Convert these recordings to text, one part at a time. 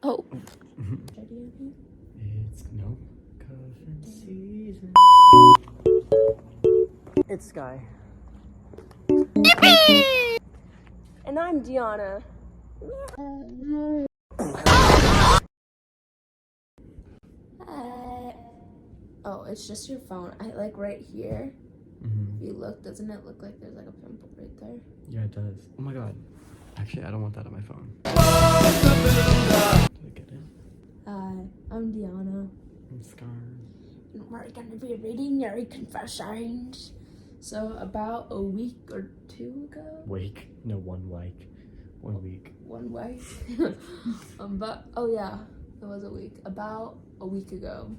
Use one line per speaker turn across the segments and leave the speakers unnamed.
Oh.
It's no cuffing season. It's Sky.
And I'm Deanna. Oh, it's just your phone. I like right here. If you look, doesn't it look like there's like a pimple right there?
Yeah, it does. Oh my god. Actually, I don't want that on my phone. Did I get it?
Hi, I'm Deanna.
I'm Scar.
And we're gonna be reading your confessions. So about a week or two ago.
Wake. No, 1 week. 1 week.
1 week. But oh yeah, it was a week. About a week ago,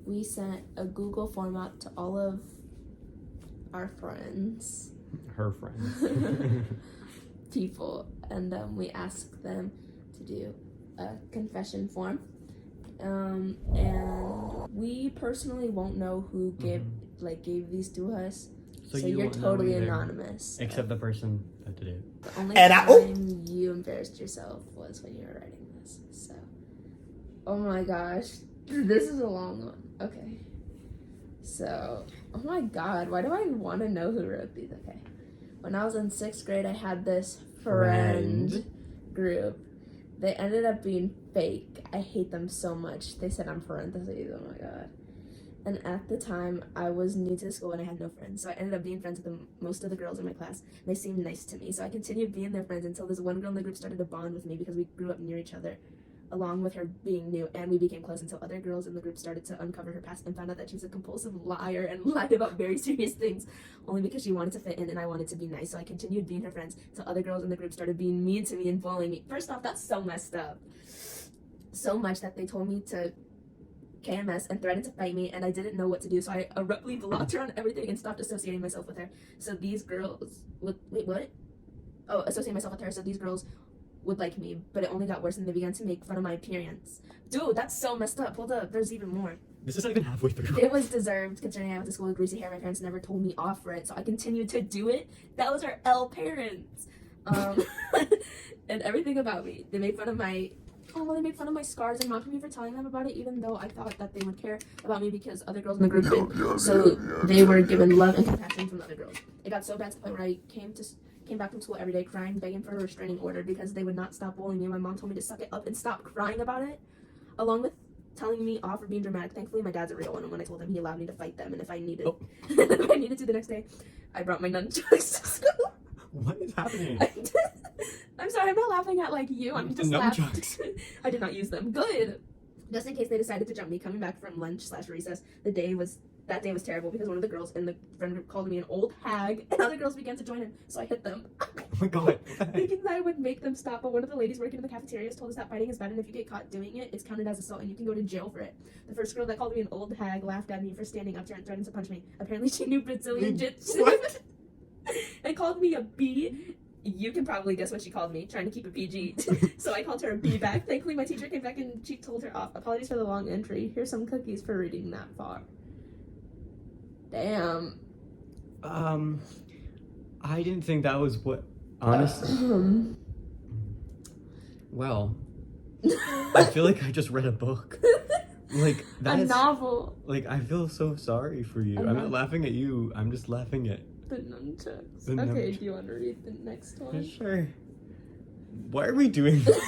we sent a Google form out to all of our friends.
Her friends.
People, and we asked them to do a confession form. And we personally won't know who gave these to us. So
you
you're
won't know
totally
either.
Anonymous.
Except the person that did it.
The only time you embarrassed yourself was when you were writing this. So, oh my gosh, this is a long one. Okay. So, oh my god, why do I want to know who wrote these? Okay. When I was in 6th grade, I had this friend group. They ended up being fake. I hate them so much. They said I'm parentheses. Oh my god. And at the time, I was new to the school and I had no friends. So I ended up being friends with most of the girls in my class. And they seemed nice to me. So I continued being their friends until this one girl in the group started to bond with me because we grew up near each other, along with her being new. And we became close until other girls in the group started to uncover her past and found out that she was a compulsive liar and lied about very serious things only because she wanted to fit in and I wanted to be nice. So I continued being her friends until other girls in the group started being mean to me and bullying me. First off, that's so messed up. So much that they told me to KMS and threatened to fight me, and I didn't know what to do, so I abruptly blocked her on everything and stopped associating myself with her. So these girls would associate myself with her, so these girls would like me, but it only got worse and they began to make fun of my appearance. Dude, that's so messed up. Hold up, there's even more.
This is not even halfway through.
It was deserved, considering I went to school with greasy hair. My parents never told me off for it, so I continued to do it. That was our L parents. And everything about me. They made fun of my scars and mocked me for telling them about it, even though I thought that they would care about me because other girls in the group did. So they were given love and compassion from other girls. It got so bad to the point where I came back from school every day crying, begging for a restraining order because they would not stop bullying me. My mom told me to suck it up and stop crying about it, along with telling me off for being dramatic. Thankfully, my dad's a real one, and when I told him, he allowed me to fight them. And if I needed, to the next day, I brought my nunchucks to school.
What is happening?
I'm sorry, I'm not laughing at like you. I'm just laughing. I did not use them. Good. Just in case they decided to jump me coming back from lunch/recess. That day was terrible because one of the girls in the friend group called me an old hag, and other girls began to join in, so I hit them.
Oh my god.
Thinking that I would make them stop, but one of the ladies working in the cafeterias told us that fighting is bad, and if you get caught doing it, it's counted as assault, and you can go to jail for it. The first girl that called me an old hag laughed at me for standing up to her and threatened to punch me. Apparently, she knew Brazilian Jiu-Jitsu.
What?
And called me a B. You can probably guess what she called me, trying to keep it PG. So I called her a B back. Thankfully, my teacher came back and she told her off. Apologies for the long entry. Here's some cookies for reading that far. Damn.
I didn't think that was what. Honestly. Well, I feel like I just read a book. Like that's
a novel.
Like I feel so sorry for you. I'm not laughing at you. I'm just laughing at
the nunchucks.
The
okay,
nunchucks.
Do you want to read the next one?
Sure. Why are we doing this?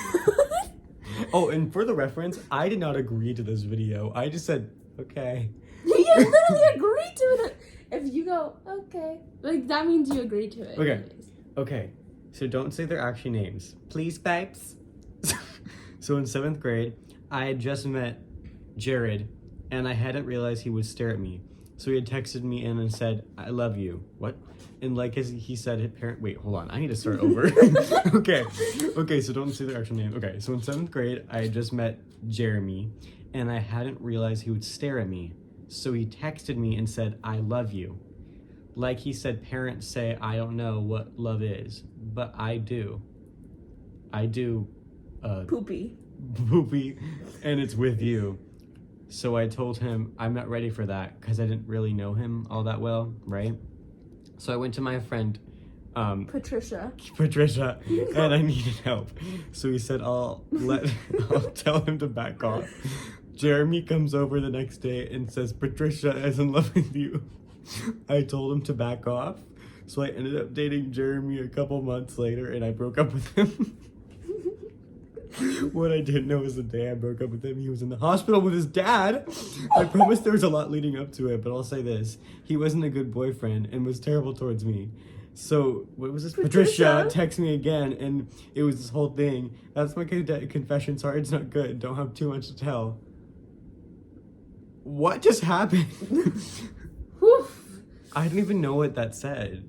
Oh, and for the reference, I did not agree to this video. I just said, okay.
You literally agreed to it. If you go, okay, like that means you agreed to it.
Okay.
Anyways.
Okay. So don't say their actual names. Please, babes. So in 7th grade, I had just met Jared, and I hadn't realized he would stare at me. So he had texted me in and said, I love you. What? And like he said, wait, hold on. I need to start over. Okay, so don't say their actual name. Okay, so in 7th grade, I had just met Jeremy, and I hadn't realized he would stare at me. So he texted me and said, I love you. Like he said, parents say, I don't know what love is, but I do. I do.
Poopy,
and it's with you. So I told him I'm not ready for that because I didn't really know him all that well, right? So I went to my friend
Patricia.
Patricia, and I needed help. So he said, I'll tell him to back off. Jeremy comes over the next day and says, Patricia is in love with you. I told him to back off. So I ended up dating Jeremy a couple months later, and I broke up with him. What I didn't know is the day I broke up with him, he was in the hospital with his dad. I promise there was a lot leading up to it, but I'll say this. He wasn't a good boyfriend and was terrible towards me. So, what was this? Patricia texted me again, and it was this whole thing. That's my confession. Sorry, it's not good. Don't have too much to tell. What just happened? I didn't even know what that said.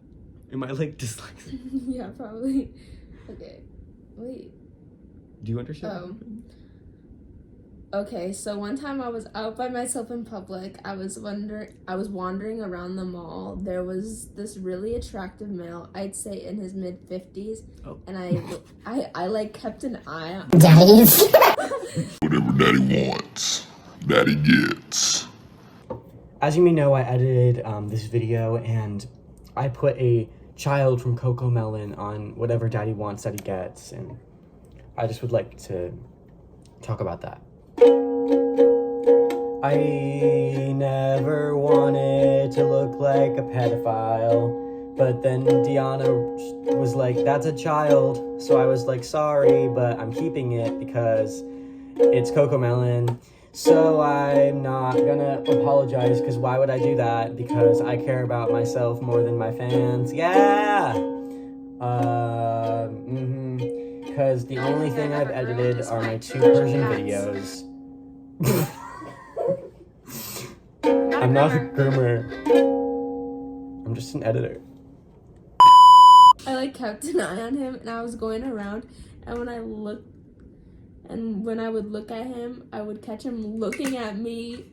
Am I like dyslexic?
Yeah, probably. Okay. Wait.
Do you understand?
Okay, so one time I was out by myself in public. I was wandering around the mall. There was this really attractive male, I'd say in his mid-50s, and I like kept an eye on
Daddy's. Whatever daddy wants, daddy gets.
As you may know, I edited this video, and I put a child from Coco Melon on whatever daddy wants, daddy gets, and I just would like to talk about that. I never wanted to look like a pedophile, but then Deanna was like, that's a child, so I was like, sorry, but I'm keeping it because it's Coco Melon, so I'm not gonna apologize, because why would I do that? Because I care about myself more than my fans. Yeah! Because the only thing I've edited are my 2 Persian videos. I'm not a groomer. I'm just an editor.
I like kept an eye on him, and I was going around, and when I would look at him, I would catch him looking at me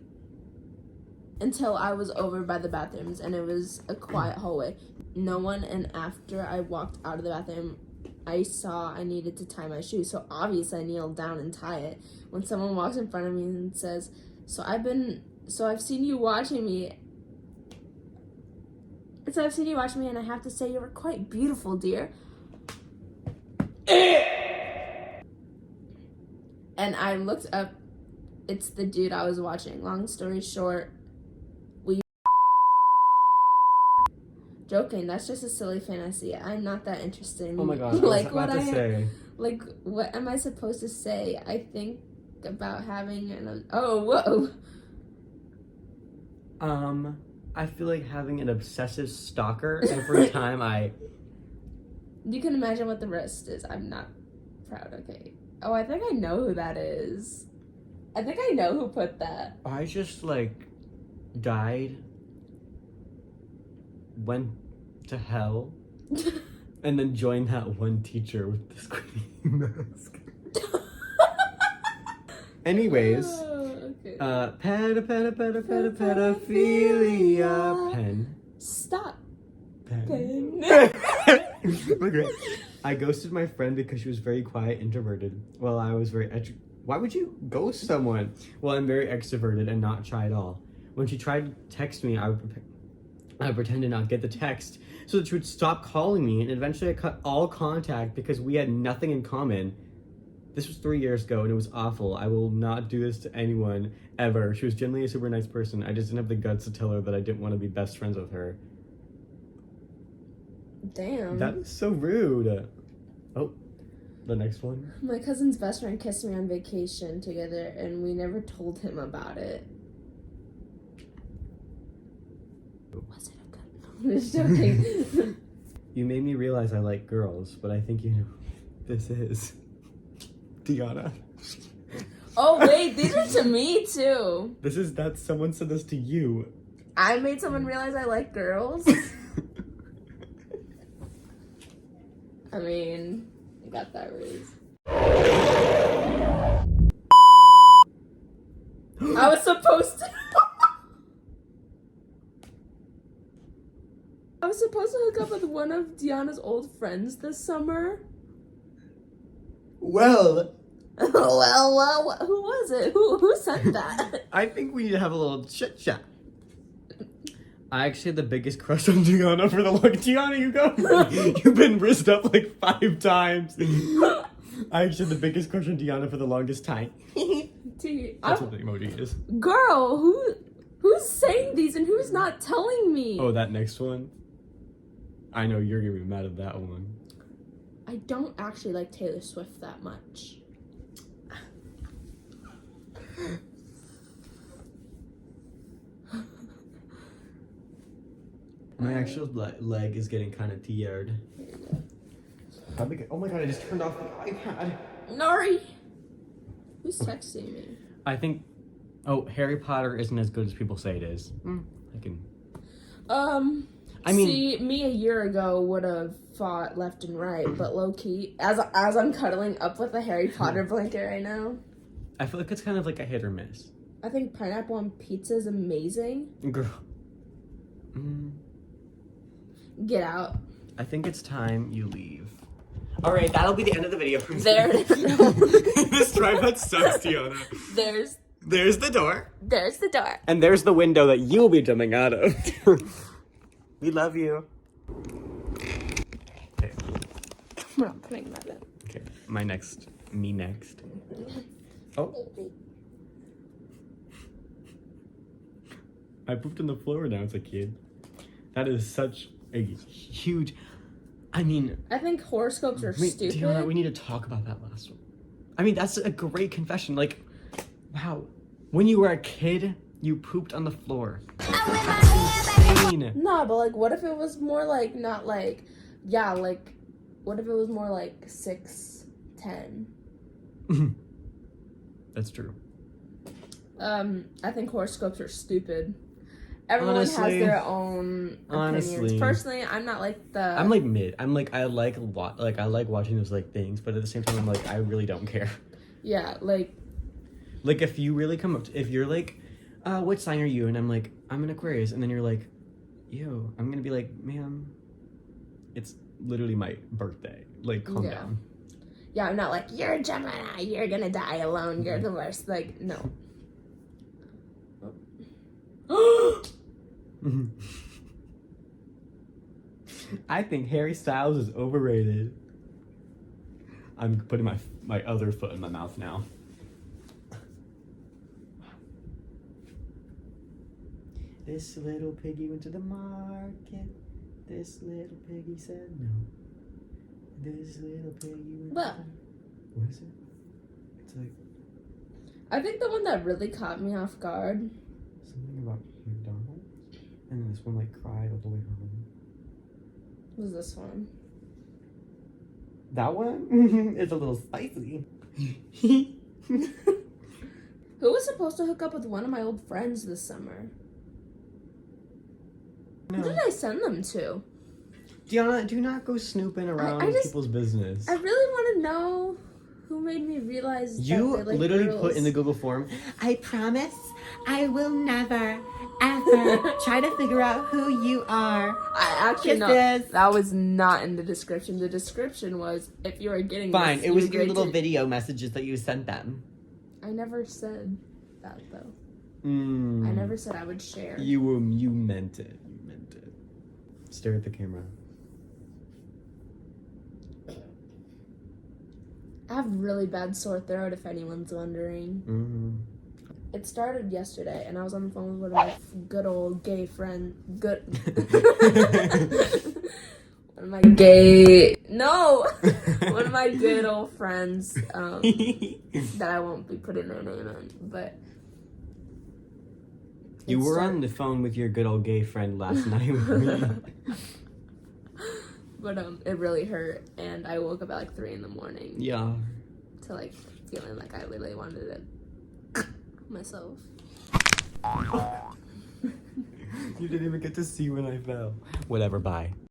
until I was over by the bathrooms, and it was a quiet hallway. No one, and after I walked out of the bathroom, I saw I needed to tie my shoe, so obviously I kneeled down and tie it. When someone walks in front of me and says, So I've seen you watching me, and I have to say you were quite beautiful, dear. And I looked up, it's the dude I was watching. Long story short, joking, that's just a silly fantasy. I'm not that interested in
Oh my god,
like
what
what am I supposed to say? I think about having whoa.
I feel like having an obsessive stalker every time
You can imagine what the rest is. I'm not proud, okay. Oh, I think I know who that is. I think I know who put that.
I just like died, went to hell, and then joined that one teacher with the squiddy mask. Anyways,
okay.
Pedophilia. Pen.
Stop.
Pen.
Pen.
Okay. I ghosted my friend because she was very quiet, introverted. Well, I was very Why would you ghost someone? Well, I'm very extroverted and not shy at all. When she tried to text me, I would pretend to not get the text so that she would stop calling me, and eventually I cut all contact because we had nothing in common. This was 3 years ago, and it was awful. I will not do this to anyone, ever. She was generally a super nice person. I just didn't have the guts to tell her that I didn't want to be best friends with her.
Damn.
That is so rude. Oh, the next one.
My cousin's best friend kissed me on vacation together, and we never told him about it. Was it a good? I'm just joking.
You made me realize I like girls, but I think you know who this is. Deanna.
Oh wait, these are to me too.
Someone said this to you.
I made someone realize I like girls. I mean, I got that raise. I was supposed to hook up with one of Deanna's old friends this summer.
Well,
well, who was it? Who sent that?
I think we need to have a little chit chat. I actually had the biggest crush on Gianna for the long. Gianna, you go. You've been wrist up like 5 times. I actually had the biggest crush on Gianna for the longest time.
Dude,
That's what the emoji is.
girl, who's saying these and who's not telling me?
Oh, that next one. I know you're gonna be mad at that one.
I don't actually like Taylor Swift that much.
My actual leg is getting kind of tired. Oh my god, I just turned off the iPad.
Nari! Who's texting me?
I think. Oh, Harry Potter isn't as good as people say it is. I can. I mean,
see, me a year ago would have fought left and right, but low key, as I'm cuddling up with a Harry Potter blanket right now,
I feel like it's kind of like a hit or miss.
I think pineapple on pizza is amazing.
Girl.
Get out.
I think it's time you leave. Alright, that'll be the end of the video.
There.
This tripod sucks, Tiana. There's the door.
There's the door.
And there's the window that you'll be jumping out of. We love you. Okay.
We're not putting that in.
Okay, me next. Oh. I pooped on the floor now as a kid. That is such a huge... I mean...
I think horoscopes are stupid.
Tiana, we need to talk about that last one. I mean, that's a great confession. Like, wow. When you were a kid, you pooped on the floor. That's insane.
No, but like, what if it was more like, not like, yeah, like, what if it was more like 6'10"?
That's true.
I think horoscopes are stupid. Everyone
Honestly,
has their own opinions. Personally, I'm not like the...
I'm like mid. I like watching those like things, but at the same time, I'm like, I really don't care.
Yeah, like...
Like, if you really come up to... If you're like, what sign are you? And I'm like, I'm an Aquarius. And then you're like, ew. I'm gonna be like, ma'am, it's literally my birthday. Like, calm down.
Yeah, I'm not like, you're a Gemini, you're gonna die alone, you're the worst. Like, no.
I think Harry Styles is overrated. I'm putting my other foot in my mouth now. This little piggy went to the market. This little piggy said no. This little piggy went
But
what is it? It's like
I think the one that really caught me off guard...
something about McDonald's. And then this one like cried all the way home.
was this one.
That one? It's a little spicy.
Who was supposed to hook up with one of my old friends this summer?
No.
Who did I send them to?
Diana, do not go snooping around people's business.
I really want to know who made me realize
You
that they like
literally
girls.
put in the Google form, I promise I will never, ever try to figure out who you are.
I actually know that was not in the description. The description was, if you are getting
Fine,
this,
it was
you
your
agree
little
to...
video messages that you sent them.
I never said that though. I
Mm.
never said I would share.
You meant it. You meant it. Stare at the camera.
I have really bad sore throat, if anyone's wondering.
Mm-hmm.
It started yesterday, and I was on the phone with one of my good old gay friends. One of my gay... No! One of my good old friends that I won't be putting their name in, but...
You were on the phone with your good old gay friend last night with me.
But it really hurt, and I woke up at like 3 a.m.
Yeah.
to like feeling like I literally wanted to myself.
You didn't even get to see when I fell. Whatever, bye.